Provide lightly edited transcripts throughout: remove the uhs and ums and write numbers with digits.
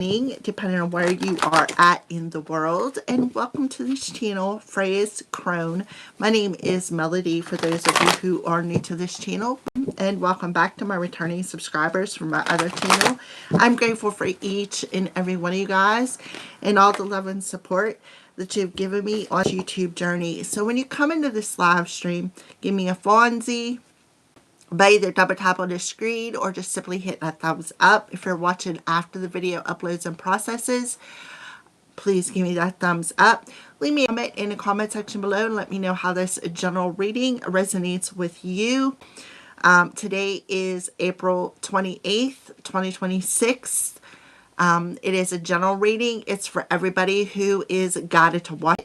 depending on where you are at in the world, and welcome to this channel, Freya's Crone. My name is Melody for those of you who are new to this channel, and welcome back to my returning subscribers from my other channel. I'm grateful for each and every one of you guys and all the love and support that you've given me on this YouTube journey. So when you come into this live stream, give me a Fonzie by either double tap on the screen or just simply hit that thumbs up. If you're watching after the video uploads and processes, please give me that thumbs up. Leave me a comment in the comment section below and let me know how this general reading resonates with you. Today is April 28th, 2026. It is a general reading. It's for everybody who is guided to watch.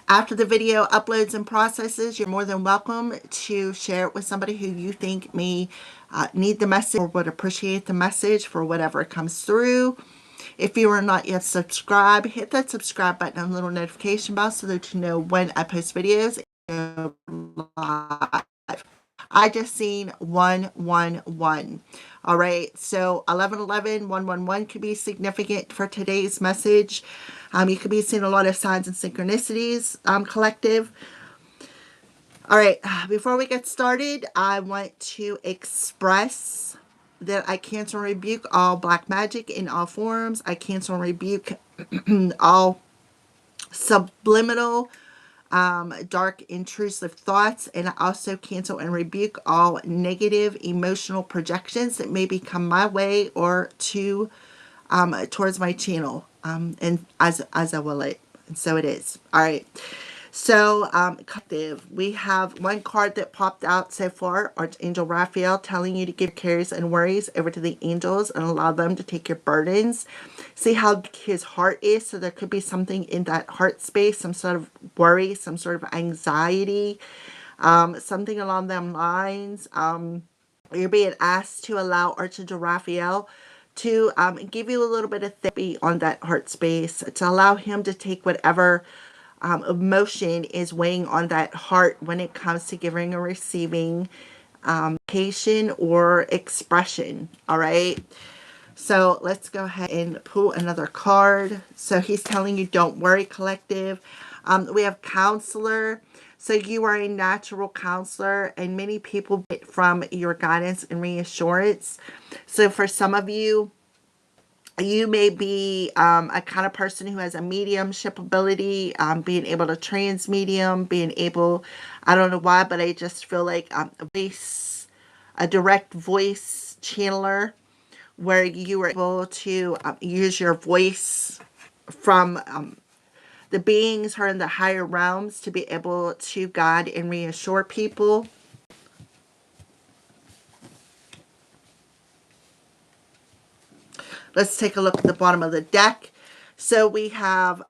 After the video uploads and processes, you're more than welcome to share it with somebody who you think may need the message or would appreciate the message for whatever comes through. If you are not yet subscribed, hit that subscribe button and little notification bell so that you know when I post videos live. I just seen 111. All right, so 1111, 111 could be significant for today's message. You could be seeing a lot of signs and synchronicities, collective. All right, before we get started, I want to express that I cancel and rebuke all black magic in all forms. I cancel and rebuke all subliminal dark intrusive thoughts, and I also cancel and rebuke all negative emotional projections that may come my way or to towards my channel, and as I will it, and so it is. All right, so collective, we have one card that popped out so far, Archangel Raphael, telling you to give cares and worries over to the angels and allow them to take your burdens. See how his heart is. So there could be something in that heart space, some sort of worry, some sort of anxiety, something along them lines. You're being asked to allow Archangel Raphael to give you a little bit of therapy on that heart space, to allow him to take whatever emotion is weighing on that heart when it comes to giving or receiving communication or expression. All right, so let's go ahead and pull another card. So he's telling you don't worry, collective. We have counselor. So you are a natural counselor, and many people get from your guidance and reassurance. So for some of you, you may be a kind of person who has a mediumship ability, being able to transmedium, being able, I don't know why, but I just feel like a direct voice channeler, where you are able to use your voice from the beings who are in the higher realms to be able to guide and reassure people. Let's take a look at the bottom of the deck. So we have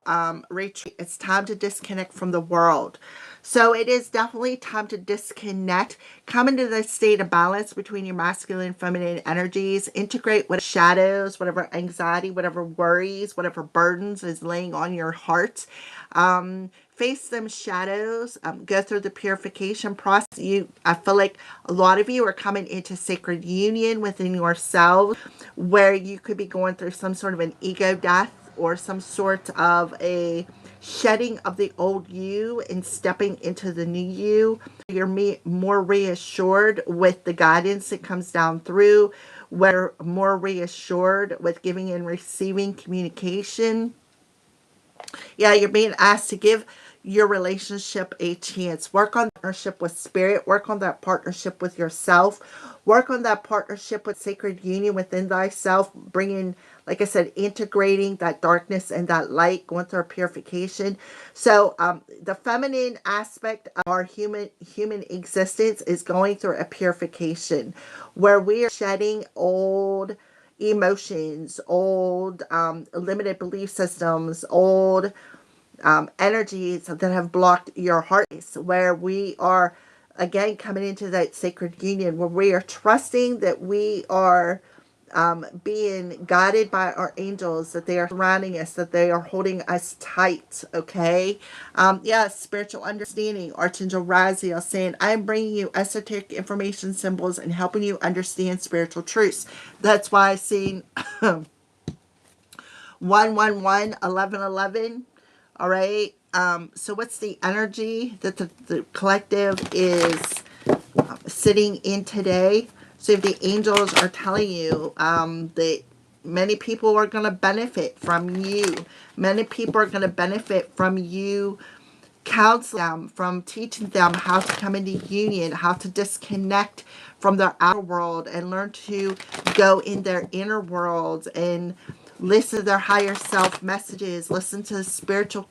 retreat. It's time to disconnect from the world. So it is definitely time to disconnect. Come into the state of balance between your masculine and feminine energies. Integrate whatever shadows, whatever anxiety, whatever worries, whatever burdens is laying on your heart. Face them shadows. Go through the purification process. I feel like a lot of you are coming into sacred union within yourselves, where you could be going through some sort of an ego death or some sort of a shedding of the old you and stepping into the new you. You're more reassured with the guidance that comes down through, where more reassured with giving and receiving communication. Yeah, you're being asked to give your relationship a chance. Work on partnership with spirit. Work on that partnership with yourself. Work on that partnership with sacred union within thyself. Bringing, like I said, integrating that darkness and that light, going through purification. So the feminine aspect of our human existence is going through a purification, where we are shedding old emotions, old limited belief systems, old energies that have blocked your heart, where we are again coming into that sacred union, where we are trusting that we are being guided by our angels, that they are surrounding us, that they are holding us tight, okay? Yes, spiritual understanding. Archangel Raziel saying, I'm bringing you esoteric information symbols and helping you understand spiritual truths. That's why I seen 111, 1111. All right. So what's the energy that the collective is sitting in today? So if the angels are telling you that many people are going to benefit from you, many people are going to benefit from you counseling them, from teaching them how to come into union, how to disconnect from their outer world and learn to go in their inner world and listen to their higher self messages, listen to spiritual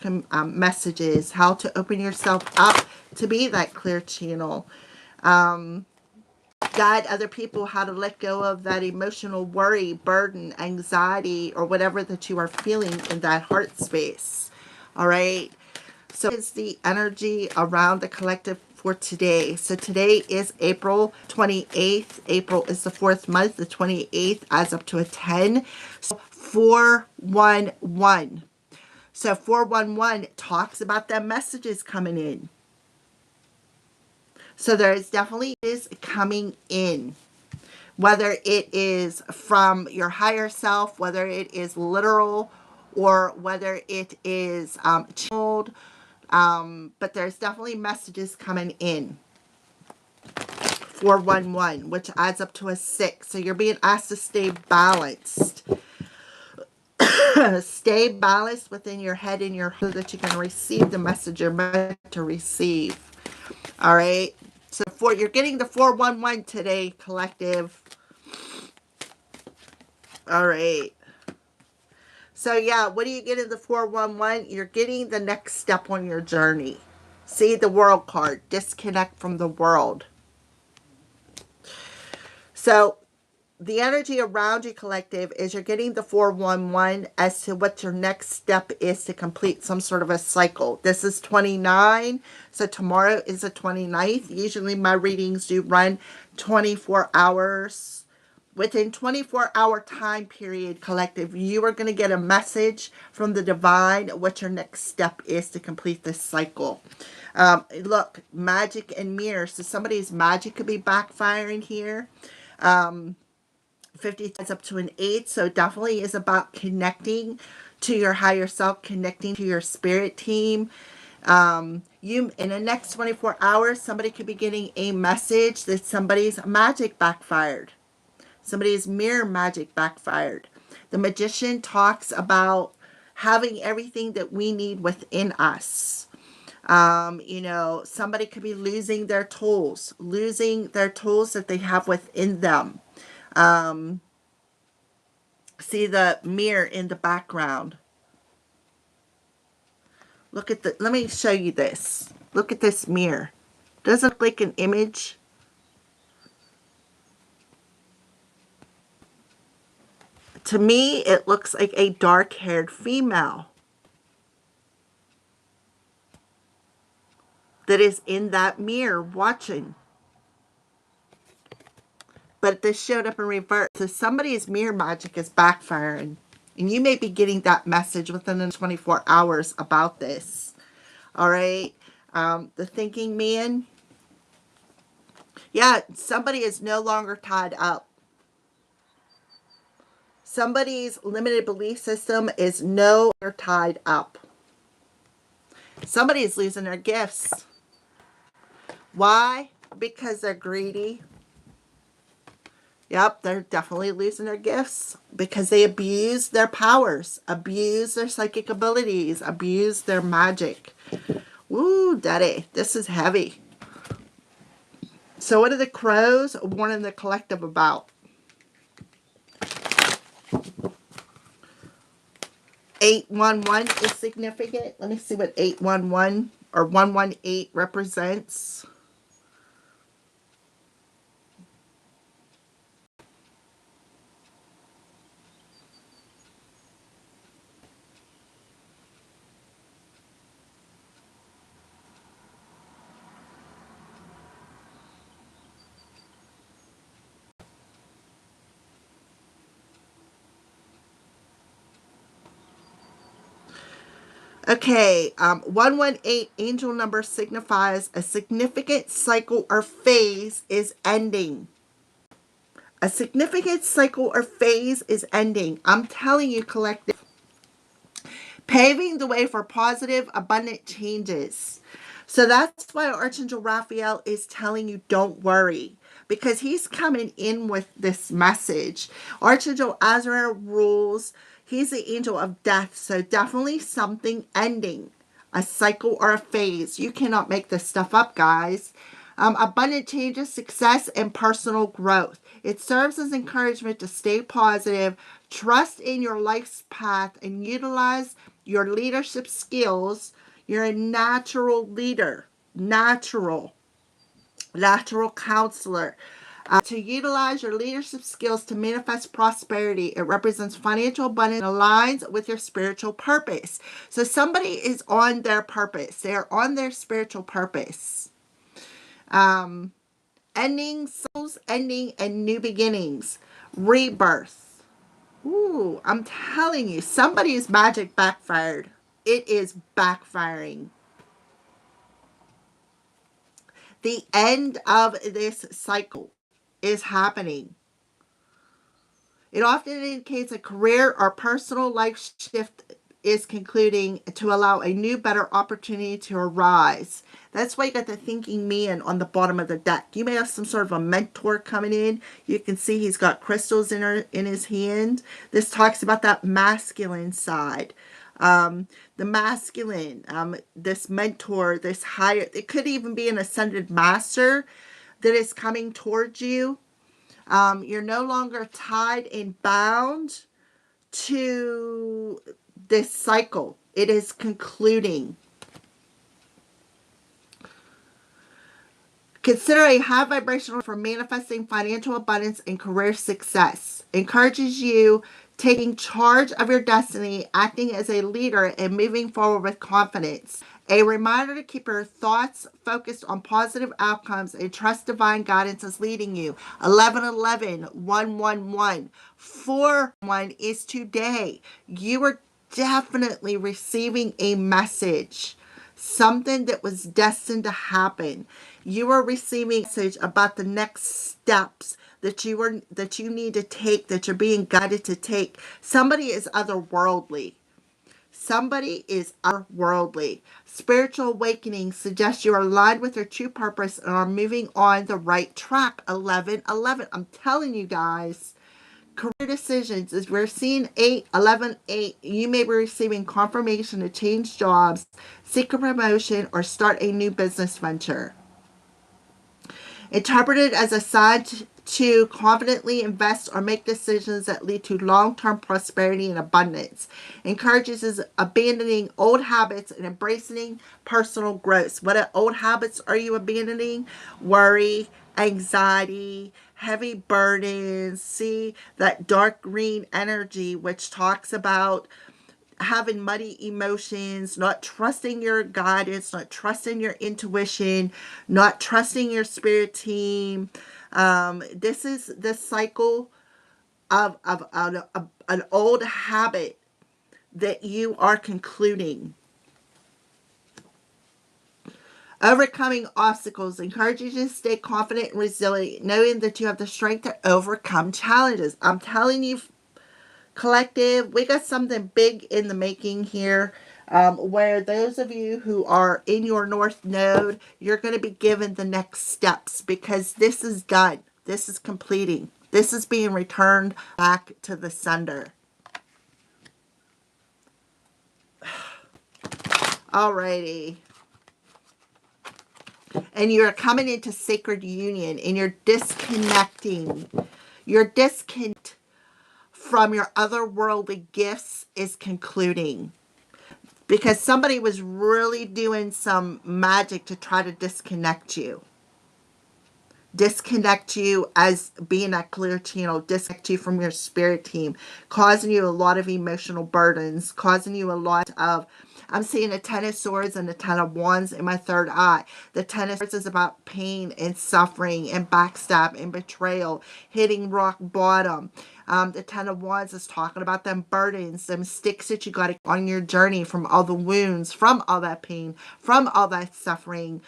messages, how to open yourself up to be that clear channel. Guide other people how to let go of that emotional worry, burden, anxiety, or whatever that you are feeling in that heart space. All right. So is the energy around the collective for today. So today is April 28th. April is the fourth month. The 28th adds up to a 10. So 411. So 411 talks about the messages coming in. So there is definitely is coming in. Whether it is from your higher self, whether it is literal, or whether it is channeled. But there's definitely messages coming in. 411, which adds up to a 6. So you're being asked to stay balanced. Stay balanced within your head and your heart so that you can receive the message you're meant to receive. All right. So you're getting the 411 today, collective. All right. So yeah, what do you get in the 411? You're getting the next step on your journey. See the world card. Disconnect from the world. So the energy around you, collective, is you're getting the 411 as to what your next step is to complete some sort of a cycle. This is 29, so tomorrow is the 29th. Usually my readings do run 24 hours. Within 24-hour time period, collective, you are going to get a message from the divine what your next step is to complete this cycle. Look, magic and mirrors. So somebody's magic could be backfiring here. 50 is up to an 8, so it definitely is about connecting to your higher self, connecting to your spirit team. You in the next 24 hours, somebody could be getting a message that somebody's magic backfired. Somebody's mirror magic backfired. The magician talks about having everything that we need within us. Somebody could be losing their tools that they have within them. See the mirror in the background. Let me show you this. Look at this mirror. Doesn't look like an image. To me, it looks like a dark-haired female that is in that mirror watching. But this showed up in reverse. So somebody's mirror magic is backfiring. And you may be getting that message within the 24 hours about this. All right. The thinking man. Yeah, somebody is no longer tied up. Somebody's limited belief system is no longer tied up. Somebody is losing their gifts. Why? Because they're greedy. Yep, they're definitely losing their gifts because they abuse their powers, abuse their psychic abilities, abuse their magic. Woo, daddy, this is heavy. So what are the crows warning the collective about? 811 is significant. Let me see what 811 or 118 represents. Okay, 118, angel number signifies a significant cycle or phase is ending. A significant cycle or phase is ending. I'm telling you, collective. Paving the way for positive, abundant changes. So that's why Archangel Raphael is telling you don't worry, because he's coming in with this message. Archangel Azrael rules. He's the angel of death, so definitely something ending, a cycle or a phase. You cannot make this stuff up, guys. Abundant changes, success, and personal growth. It serves as encouragement to stay positive, trust in your life's path, and utilize your leadership skills. You're a natural leader, natural counselor. To utilize your leadership skills to manifest prosperity. It represents financial abundance and aligns with your spiritual purpose. So somebody is on their purpose. They're on their spiritual purpose. Ending, souls ending, and new beginnings. Rebirth. Ooh, I'm telling you, somebody's magic backfired. It is backfiring. The end of this cycle is happening. It often indicates a career or personal life shift is concluding to allow a new, better opportunity to arise. That's why you got the thinking man on the bottom of the deck. You may have some sort of a mentor coming in. You can see he's got crystals in his hand. This talks about that masculine side. The masculine, this mentor, this higher, it could even be an ascended master that is coming towards you. You're no longer tied and bound to this cycle. It is concluding. Consider a high vibrational for manifesting financial abundance and career success. Encourages you taking charge of your destiny, acting as a leader, and moving forward with confidence. A reminder to keep your thoughts focused on positive outcomes and trust divine guidance is leading you. 1111, 111, 41 is today. You are definitely receiving a message. Something that was destined to happen. You are receiving a message about the next steps that you need to take, that you're being guided to take. Somebody is otherworldly. Somebody is otherworldly. Spiritual awakening suggests you are aligned with your true purpose and are moving on the right track. 1111. I'm telling you guys. Career decisions, as we're seeing 8, 11, 8, you may be receiving confirmation to change jobs, seek a promotion, or start a new business venture. Interpreted as a sign to confidently invest or make decisions that lead to long-term prosperity and abundance. Encourages is abandoning old habits and embracing personal growth. What old habits are you abandoning? Worry, anxiety, heavy burdens. See that dark green energy, which talks about having muddy emotions, not trusting your guidance, not trusting your intuition, not trusting your spirit team. This is the cycle of an old habit that you are concluding. Overcoming obstacles encourages you to stay confident and resilient, knowing that you have the strength to overcome challenges. I'm telling you, collective, we got something big in the making here, where those of you who are in your north node, you're going to be given the next steps, because this is done. This is completing. This is being returned back to the sender. Alrighty. And you're coming into sacred union, and you're disconnecting. Your disconnect from your otherworldly gifts is concluding, because somebody was really doing some magic to try to disconnect you as being that clear channel, disconnect you from your spirit team, causing you a lot of emotional burdens, causing you a lot of I'm seeing a Ten of Swords and a Ten of Wands in my third eye. The Ten of Swords is about pain and suffering and backstab and betrayal, hitting rock bottom. The Ten of Wands is talking about them burdens, them sticks that you got on your journey from all the wounds, from all that pain, from all that suffering.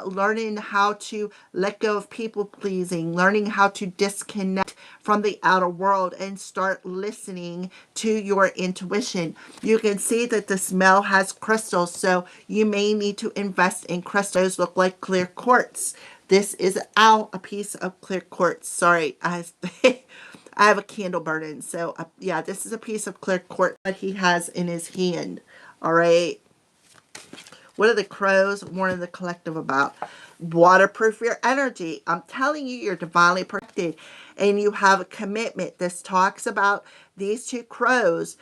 Learning how to let go of people pleasing, learning how to disconnect from the outer world and start listening to your intuition. You can see that the smell has crystals, so you may need to invest in crystals. Look like clear quartz. This is a piece of clear quartz. Sorry, I have a candle burning. So yeah, this is a piece of clear quartz that he has in his hand. All right. What are the crows warning the collective about? Waterproof your energy. I'm telling you, you're divinely protected and you have a commitment. This talks about these two crows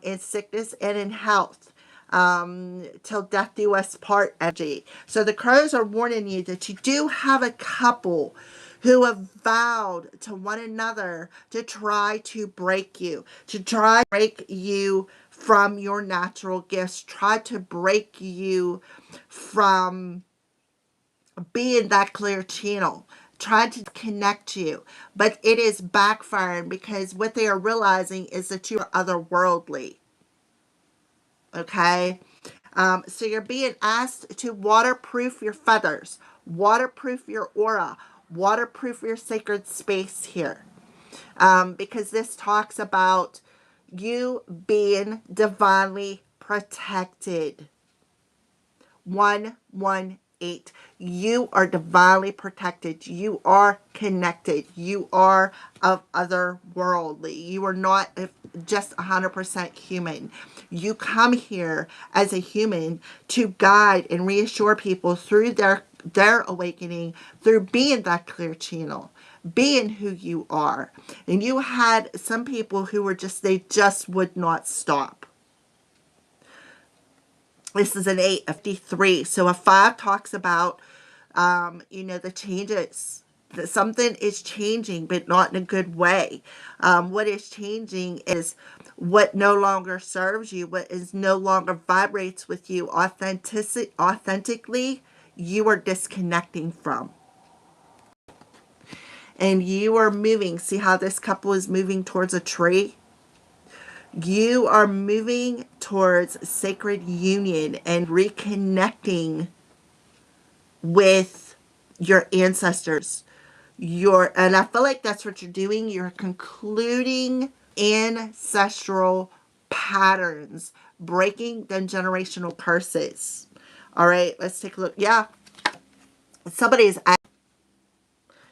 in sickness and in health. Till death do us part energy. So the crows are warning you that you do have a couple who have vowed to one another to try to break you, to try to break you from your natural gifts, try to break you from being that clear channel, trying to connect you. But it is backfiring because what they are realizing is that you are otherworldly. Okay? So you're being asked to waterproof your feathers, waterproof your aura, waterproof your sacred space here. Because this talks about you being divinely protected. 118. You are divinely protected. You are connected. You are of otherworldly. You are not just 100% human. You come here as a human to guide and reassure people through their awakening, through being that clear channel, being who you are. And you had some people who were they just would not stop. This is an 8, a 53. So a 5 talks about, the changes. That something is changing, but not in a good way. What is changing is what no longer serves you, what is no longer vibrates with you authentically, you are disconnecting from. And you are moving. See how this couple is moving towards a tree? You are moving towards sacred union and reconnecting with your ancestors. And I feel like that's what you're doing. You're concluding ancestral patterns, breaking the generational curses. All right, let's take a look. Yeah, somebody is.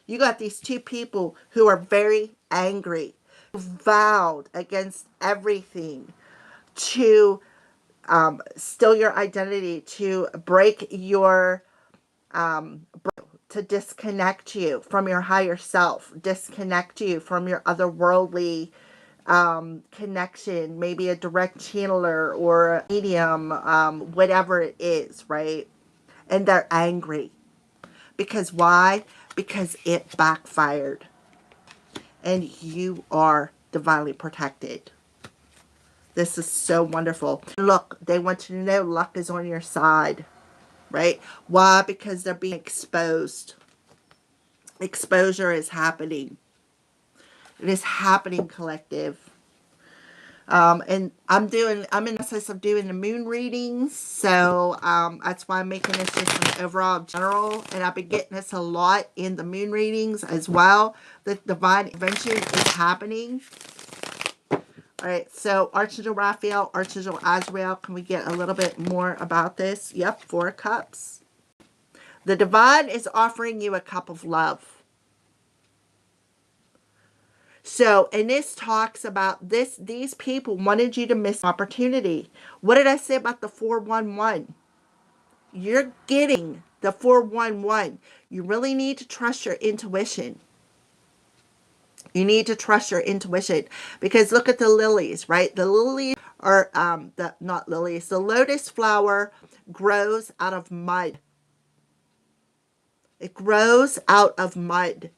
You got these two people who are very angry, vowed against everything to steal your identity, to break your, to disconnect you from your higher self, disconnect you from your otherworldly connection, maybe a direct channeler or a medium, whatever it is, right? And they're angry. Because why? Because it backfired. And you are divinely protected. This is so wonderful. Look, they want you to know luck is on your side, right? Why? Because they're being exposed. Exposure is happening. It is happening, collective. And I'm in the process of doing the moon readings, so that's why I'm making this just an overall general, and I've been getting this a lot in the moon readings as well. The divine intervention is happening. All right, so Archangel Raphael, Archangel Azrael, can we get a little bit more about this? Yep, 4 cups. The divine is offering you a cup of love. So, and this talks about these people wanted you to miss opportunity. What did I say about the 411? You're getting the 411. You really need to trust your intuition. You need to trust your intuition because look at the lilies, right? The lilies are not lilies. The lotus flower grows out of mud. It grows out of mud.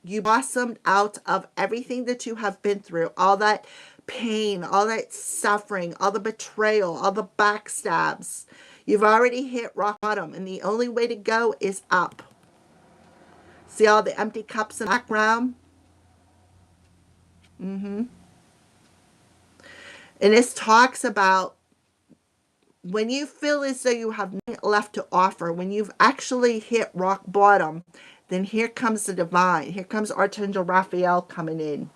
You blossomed out of everything that you have been through, all that pain, all that suffering, all the betrayal, all the backstabs. You've already hit rock bottom, and the only way to go is up. See all the empty cups in the background? And this talks about when you feel as though you have nothing left to offer, when you've actually hit rock bottom, then here comes the divine. Here comes Archangel Raphael coming in,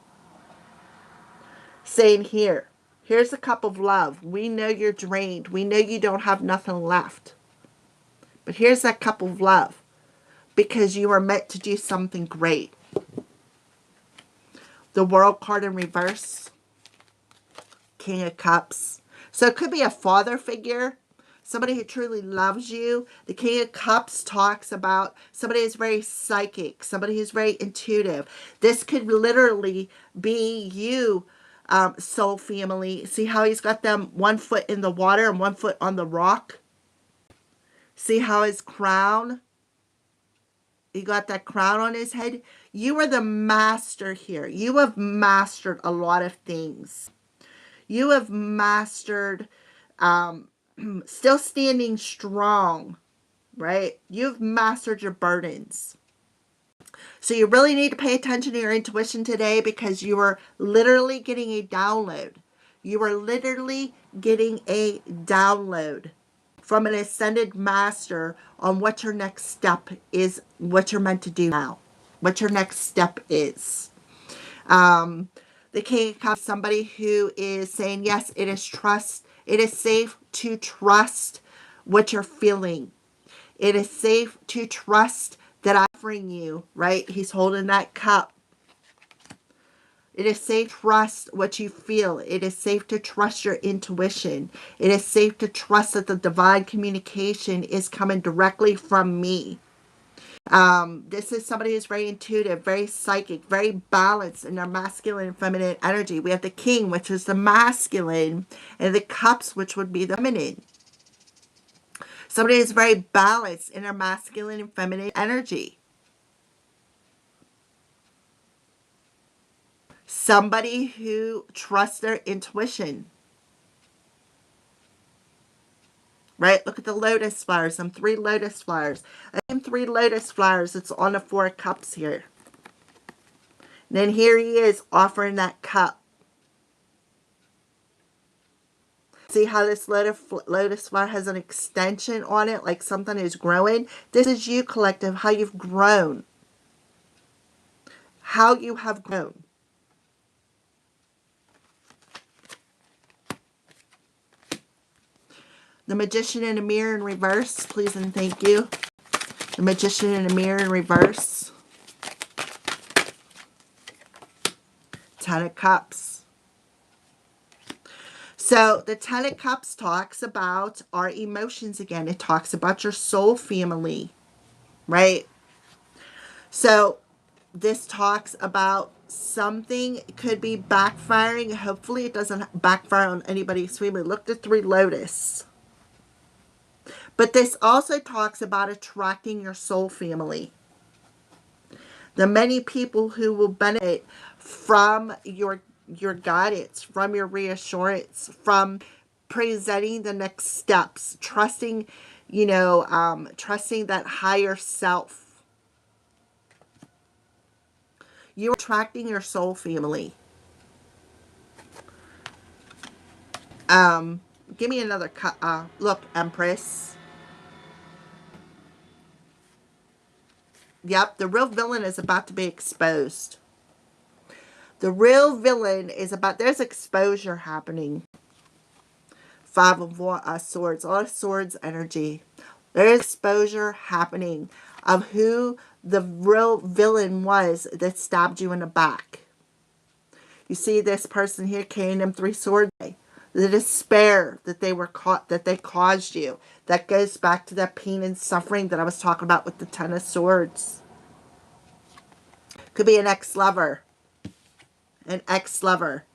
saying, here's a cup of love. We know you're drained. We know you don't have nothing left. But here's that cup of love, because you are meant to do something great. The World card in reverse, King of Cups. So it could be a father figure, somebody who truly loves you. The King of Cups talks about somebody who's very psychic, somebody who's very intuitive. This could literally be you, soul family. See how he's got them 1 foot in the water and 1 foot on the rock? See how his crown, he got that crown on his head? You are the master here. You have mastered a lot of things. You have mastered still standing strong, right? You've mastered your burdens. So you really need to pay attention to your intuition today, because you are literally getting a download. You are literally getting a download from an ascended master on what your next step is, what you're meant to do now, what your next step is. The King of Cups, somebody who is saying, yes, it is trust. It is safe to trust what you're feeling. It is safe to trust that I'm offering you, right? He's holding that cup. It is safe to trust what you feel. It is safe to trust your intuition. It is safe to trust that the divine communication is coming directly from me. This is somebody who's very intuitive, very psychic, very balanced in their masculine and feminine energy. We have the King, which is the masculine, and the Cups, which would be the feminine. Somebody who's very balanced in their masculine and feminine energy. Somebody who trusts their intuition. Right? Look at the lotus flowers. Some 3 lotus flowers. I have 3 lotus flowers. It's on the 4 cups here. And then here he is offering that cup. See how this lotus flower has an extension on it, like something is growing? This is you, collective, how you've grown. How you have grown. The Magician in a Mirror in reverse, please and thank you. The Magician in a Mirror in reverse. 10 of Cups. So the 10 of Cups talks about our emotions again. It talks about your soul family, right? So this talks about something, it could be backfiring. Hopefully it doesn't backfire on anybody's family. Look at 3 lotus. But this also talks about attracting your soul family. The many people who will benefit from your guidance, from your reassurance, from presenting the next steps, trusting, trusting that higher self. You're attracting your soul family. Give me another look, Empress. Yep, the real villain is about to be exposed. The real villain is about, there's exposure happening. 5 of Swords, a lot of Swords energy. There's exposure happening of who the real villain was that stabbed you in the back. You see this person here carrying them 3 swords. The despair that they were caught, that they caused you. That goes back to that pain and suffering that I was talking about with the 10 of Swords. Could be an ex-lover. An ex-lover.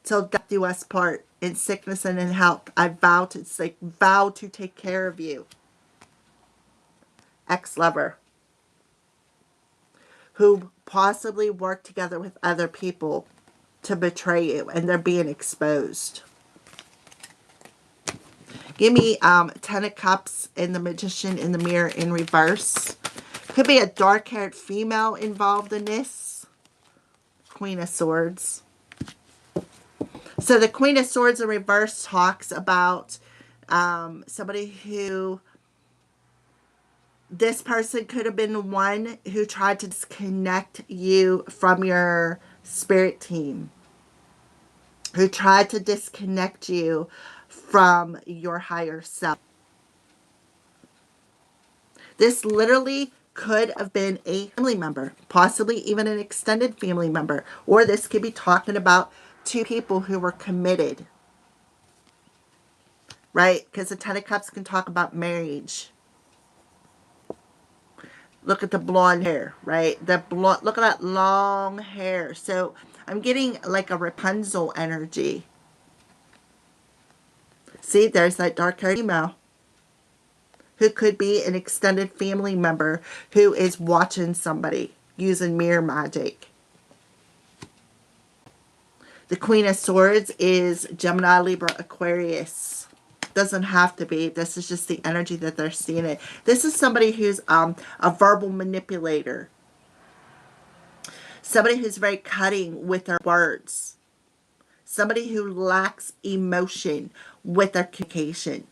Till death do us part. In sickness and in health. I vow to take care of you. Ex-lover. Who possibly worked together with other people to betray you, and they're being exposed. Give me Ten of Cups and the Magician in the Mirror in reverse. Could be a dark-haired female involved in this. Queen of Swords. So the Queen of Swords in reverse talks about somebody who, this person could have been the one who tried to disconnect you from your spirit team, who tried to disconnect you from your higher self. This literally could have been a family member, possibly even an extended family member, or this could be talking about two people who were committed, right? Because the Ten of Cups can talk about marriage. Look at the blonde hair, right? The blonde, look at that long hair. So I'm getting like a Rapunzel energy. See, there's that dark-haired female who could be an extended family member who is watching somebody using mirror magic. The Queen of Swords is Gemini, Libra, Aquarius. Doesn't have to be. This is just the energy that they're seeing it. This is somebody who's a verbal manipulator. Somebody who's very cutting with their words. Somebody who lacks emotion with their communication.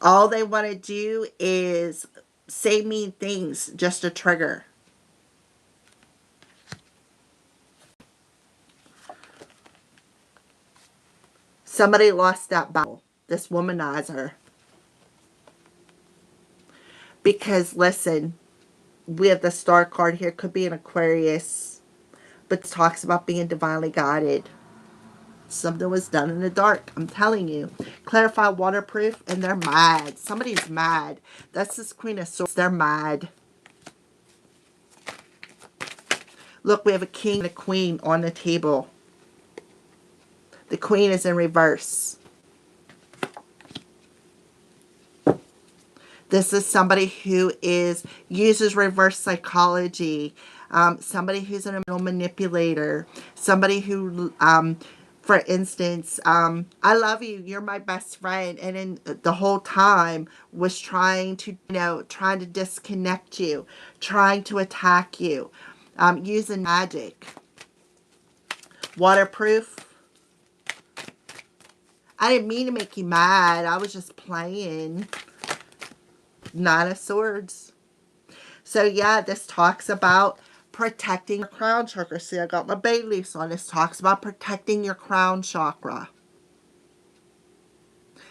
All they want to do is say mean things just to trigger. Somebody lost that battle. This womanizer. Because, listen, we have the Star card here. Could be an Aquarius. But it talks about being divinely guided. Something was done in the dark. I'm telling you. Clarify waterproof. And they're mad. Somebody's mad. That's this Queen of Swords. They're mad. Look, we have a king and a queen on the table. The queen is in reverse. This is somebody who uses reverse psychology. Somebody who's an emotional manipulator. Somebody who, for instance, I love you. You're my best friend. And in the whole time was trying to, trying to disconnect you. Trying to attack you. Using magic. Waterproof. I didn't mean to make you mad. I was just playing. Nine of Swords. So yeah, this talks about protecting your crown chakra. See, I got my bay leaves on. This talks about protecting your crown chakra.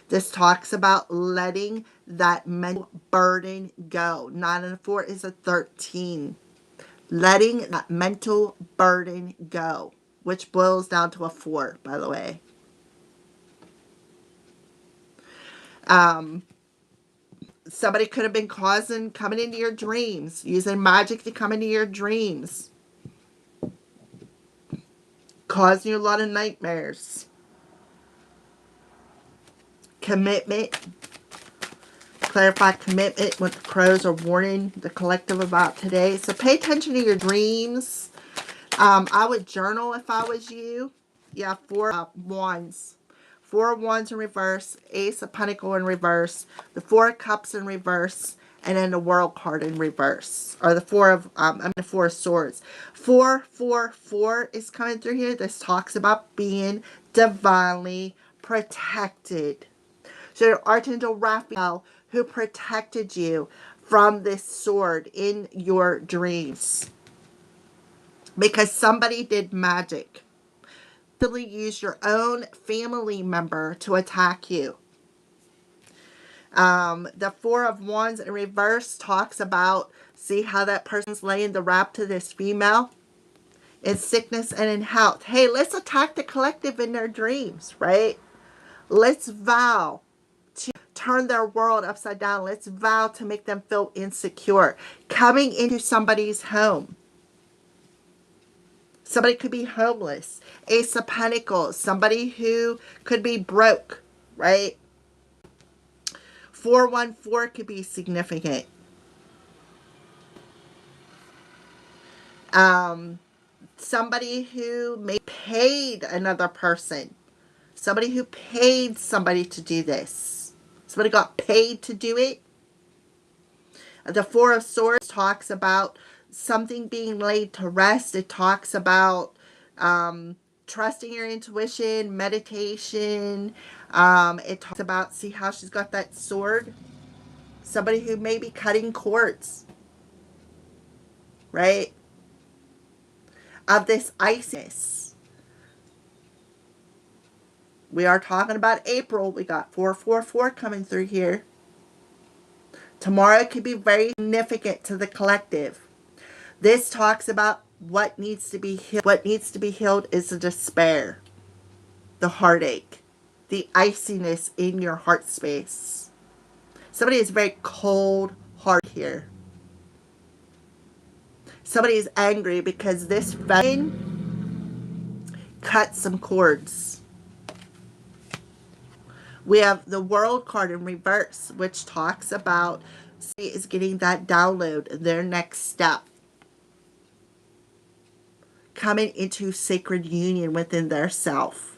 This talks about letting that mental burden go. 9 and a 4 is a 13. Letting that mental burden go, which boils down to a 4, by the way. Somebody could have been coming into your dreams, using magic to come into your dreams, causing you a lot of nightmares. Commitment. Clarify commitment, what the crows are warning the collective about today. So pay attention to your dreams. I would journal if I was you. Yeah, 4 Wands. 4 of Wands in reverse, Ace of Pentacles in reverse, the 4 of Cups in reverse, and then the World card in reverse. Or the 4 of, the 4 of Swords. 4 is coming through here. This talks about being divinely protected. So Archangel Raphael, who protected you from this sword in your dreams. Because somebody did magic. Use your own family member to attack you. The 4 of Wands in reverse talks about, see how that person's laying the rap to this female in sickness and in health. Hey, let's attack the collective in their dreams, right? Let's vow to turn their world upside down. Let's vow to make them feel insecure. Coming into somebody's home. Somebody could be homeless. Ace of Pentacles. Somebody who could be broke, right? 414 could be significant. somebody who may paid another person, somebody who paid somebody to do this. Somebody got paid to do it. The Four of Swords talks about something being laid to rest. It talks about trusting your intuition, meditation. It talks about, see how she's got that sword? Somebody who may be cutting cords, right? Of this iciness. We are talking about April. We got 444 coming through here. Tomorrow could be very significant to the collective. This talks about what needs to be healed. What needs to be healed is the despair, the heartache, the iciness in your heart space. Somebody is very cold heart here. Somebody is angry because this vein cut some cords. We have the World card in reverse, which talks about somebody is getting that download, their next step, coming into sacred union within their self,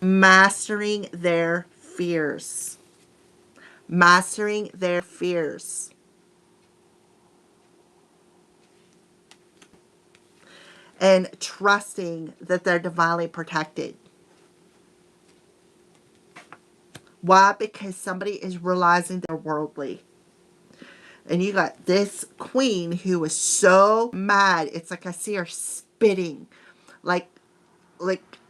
mastering their fears, mastering their fears. And trusting that they're divinely protected. Why? Because somebody is realizing they're worldly. And you got this queen who is so mad. It's like I see her spitting. Like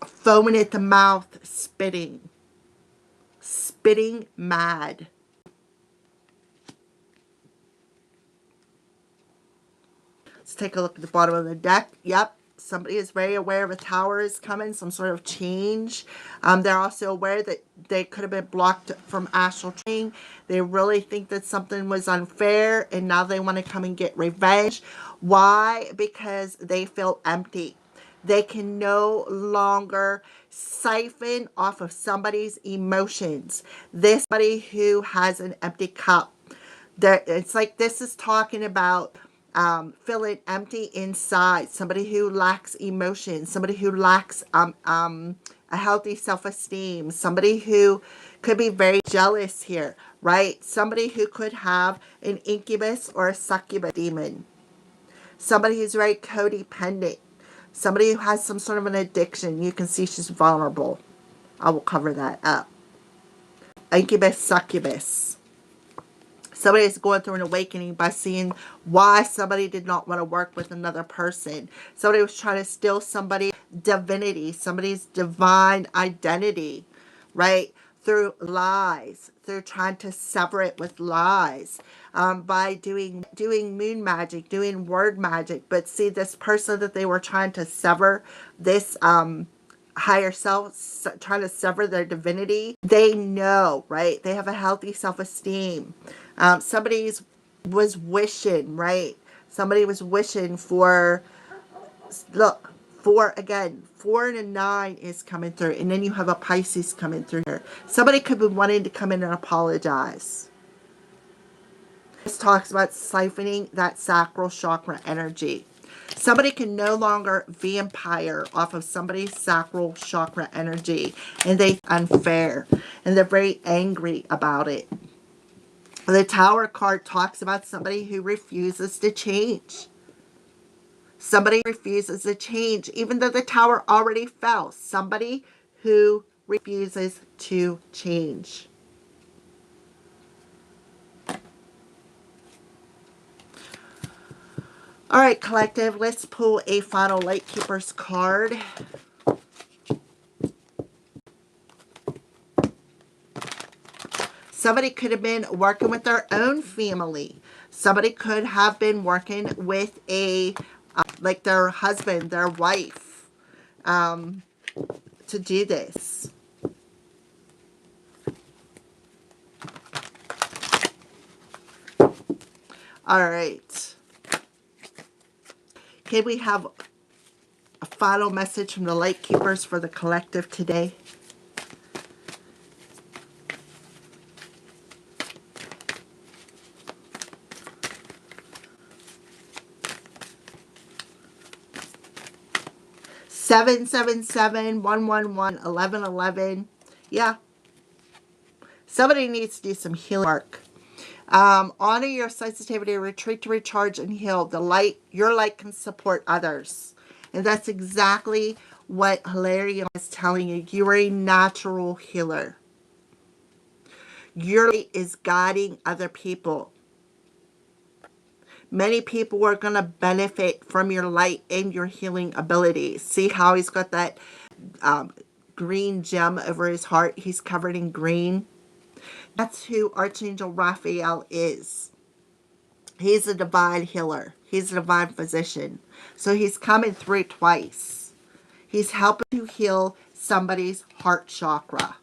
foaming at the mouth, spitting. Spitting mad. Let's take a look at the bottom of the deck. Yep. Somebody is very aware of a tower is coming, some sort of change. They're also aware that they could have been blocked from astral training. They really think that something was unfair, and now they want to come and get revenge. Why? Because they feel empty. They can no longer siphon off of somebody's emotions. This somebody who has an empty cup. It's like this is talking about feeling empty inside, somebody who lacks emotion, somebody who lacks a healthy self-esteem, somebody who could be very jealous here, right? Somebody who could have an incubus or a succubus demon, somebody who's very codependent, somebody who has some sort of an addiction. You can see she's vulnerable. I will cover that up. Incubus, succubus. Somebody is going through an awakening by seeing why somebody did not want to work with another person. Somebody was trying to steal somebody's divinity, somebody's divine identity, right? Through lies, through trying to sever it with lies, by doing moon magic, doing word magic. But see, this person that they were trying to sever, this higher self, trying to sever their divinity, they know, right? They have a healthy self-esteem. Somebody was wishing, right? Somebody was wishing for, look, again, 4 and a 9 is coming through. And then you have a Pisces coming through here. Somebody could be wanting to come in and apologize. This talks about siphoning that sacral chakra energy. Somebody can no longer vampire off of somebody's sacral chakra energy. And they're unfair. And they're very angry about it. The Tower card talks about somebody who refuses to change. Somebody refuses to change, even though the tower already fell. Somebody who refuses to change. All right, collective, let's pull a final Lightkeeper's card. Somebody could have been working with their own family. Somebody could have been working with like their husband, their wife, to do this. All right. Can we have a final message from the Lightkeepers for the collective today? 777, 111, 1111. Yeah, somebody needs to do some healing work. Honor your sensitivity, retreat to recharge and heal. The light, your light can support others. And that's exactly what Hilarion is telling you. You are a natural healer. Your light is guiding other people. Many people are going to benefit from your light and your healing abilities. See how he's got that green gem over his heart? He's covered in green. That's who Archangel Raphael is. He's a divine healer. He's a divine physician. So he's coming through twice. He's helping to heal somebody's heart chakra.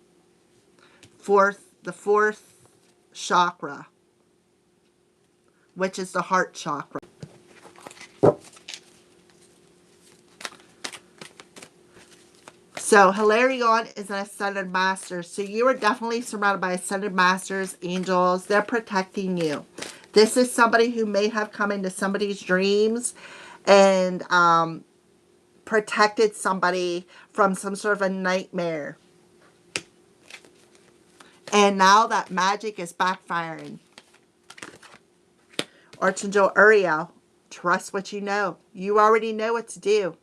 The fourth chakra, which is the heart chakra. So Hilarion is an ascended master. So you are definitely surrounded by ascended masters, angels. They're protecting you. This is somebody who may have come into somebody's dreams and protected somebody from some sort of a nightmare. And now that magic is backfiring. Archangel Uriel, trust what you know. You already know what to do.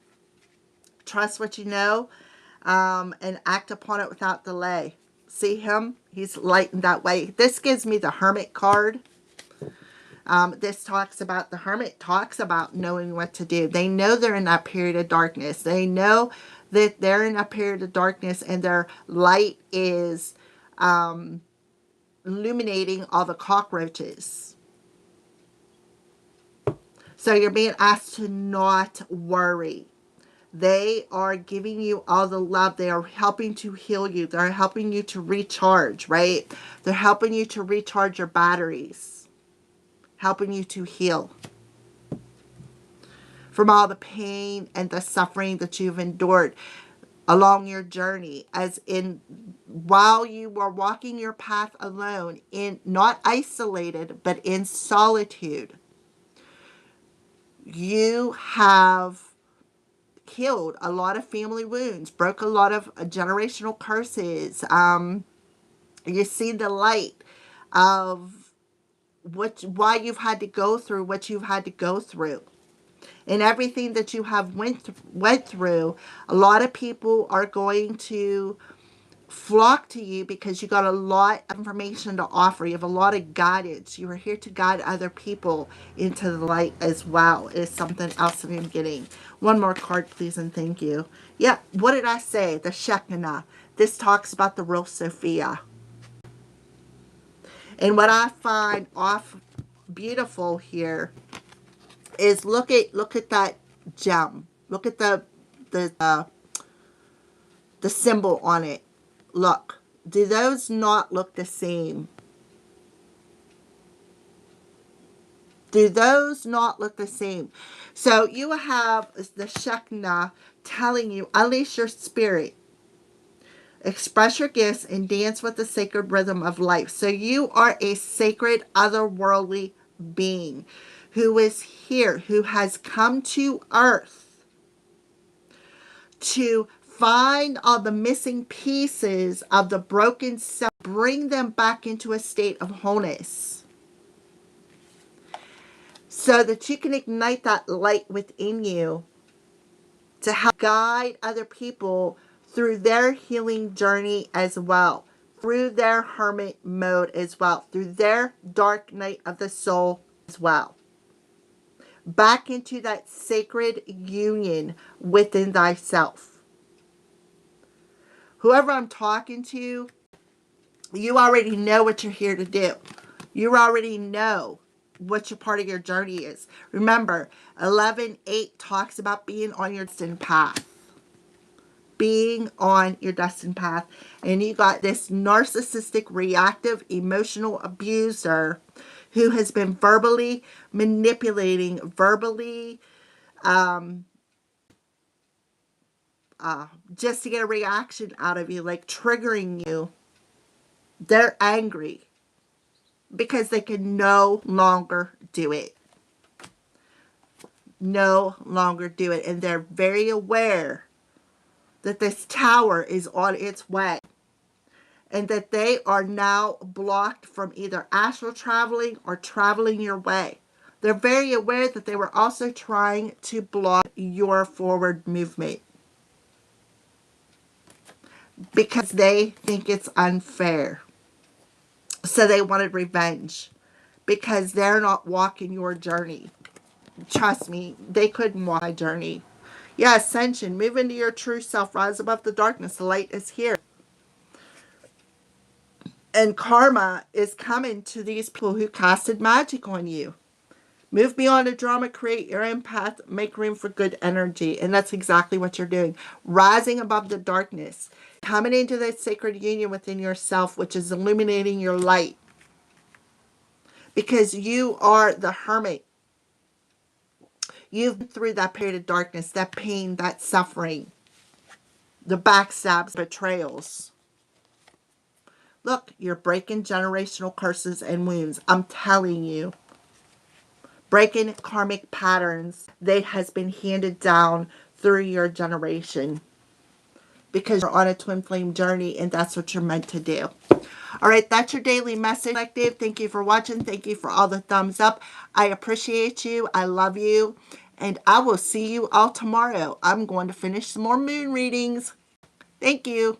Trust what you know and act upon it without delay. See him? He's light in that way. This gives me the Hermit card. This talks about, the Hermit talks about knowing what to do. They know they're in that period of darkness. They know that they're in a period of darkness and their light is illuminating all the cockroaches. So you're being asked to not worry. They are giving you all the love. They are helping to heal you. They're helping you to recharge, right? They're helping you to recharge your batteries, helping you to heal from all the pain and the suffering that you've endured along your journey, as in while you were walking your path alone, in not isolated but in solitude. You have healed a lot of family wounds, broke a lot of generational curses. You see the light of why you've had to go through what you've had to go through. And everything that you have went through, a lot of people are going to flock to you because you got a lot of information to offer. You have a lot of guidance. You are here to guide other people into the light as well. Is something else that I'm getting. One more card, please, and thank you. Yeah, what did I say? The Shekinah. This talks about the real Sophia. And what I find beautiful here is look at that gem. Look at the symbol on it. Look, do those not look the same? Do those not look the same? So you have the Shekinah telling you, unleash your spirit, express your gifts, and dance with the sacred rhythm of life. So you are a sacred, otherworldly being who is here, who has come to earth to find all the missing pieces of the broken self, bring them back into a state of wholeness so that you can ignite that light within you to help guide other people through their healing journey as well, through their hermit mode as well, through their dark night of the soul as well. Back into that sacred union within thyself. Whoever I'm talking to, you already know what you're here to do. You already know what your part of your journey is. Remember, 11:8 talks about being on your destined path. Being on your destined path. And you got this narcissistic, reactive, emotional abuser who has been verbally manipulating, verbally just to get a reaction out of you, like triggering you. They're angry because they can no longer do it. No longer do it. And they're very aware that this tower is on its way, and that they are now blocked from either astral traveling or traveling your way. They're very aware that they were also trying to block your forward movement because they think it's unfair. So they wanted revenge because they're not walking your journey. Trust me, they couldn't walk my journey. Yeah, ascension, move into your true self, rise above the darkness. The light is here. And karma is coming to these people who casted magic on you. Move beyond the drama, create your own path, make room for good energy. And that's exactly what you're doing. Rising above the darkness, coming into that sacred union within yourself, which is illuminating your light. Because you are the hermit. You've been through that period of darkness, that pain, that suffering, the backstabs, betrayals. Look, you're breaking generational curses and wounds. I'm telling you. Breaking karmic patterns that has been handed down through your generation. Because you're on a twin flame journey and that's what you're meant to do. All right, that's your daily message, collective. Thank you for watching. Thank you for all the thumbs up. I appreciate you. I love you. And I will see you all tomorrow. I'm going to finish some more moon readings. Thank you.